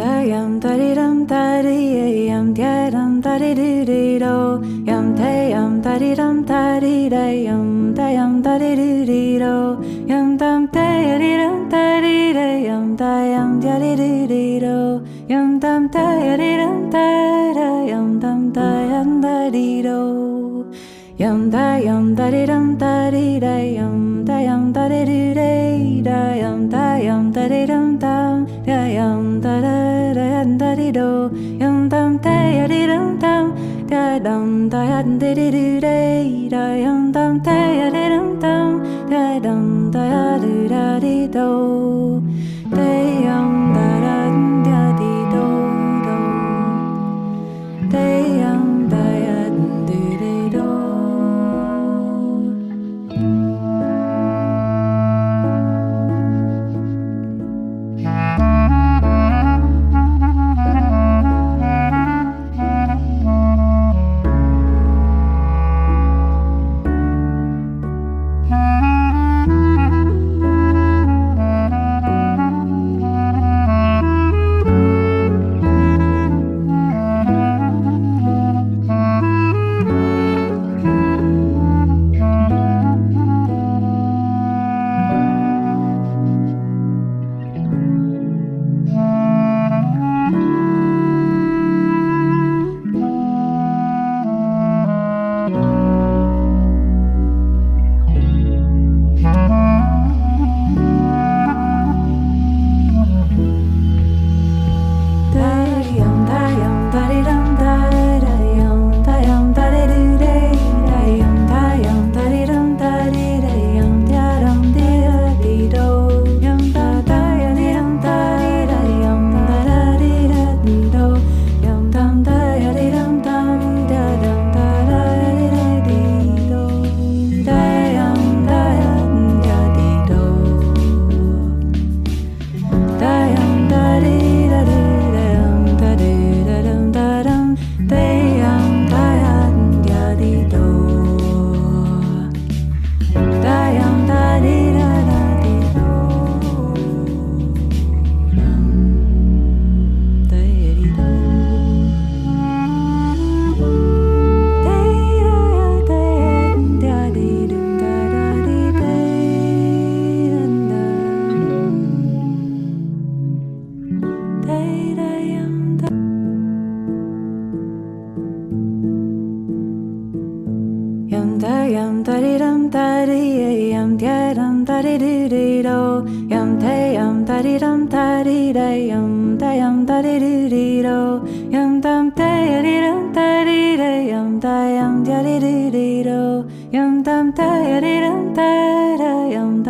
yam da di dum da di yam da dum da di do yam da di dum da di yam da di do yam dum da di dum da di yam da di do yam dum da di dum da yam dum da di do yam da di dum da di yam da di da yam da di dum dum yam da di do yam dum da di dum dum da dum da di da yam dum da di dum dum da dum da di do da yam da di do da yam da di do. Yam da di dum da di yam da di do yam da di dum da di yam da di do yam dum da di dum da di yam da di do yam dum da di dum da yam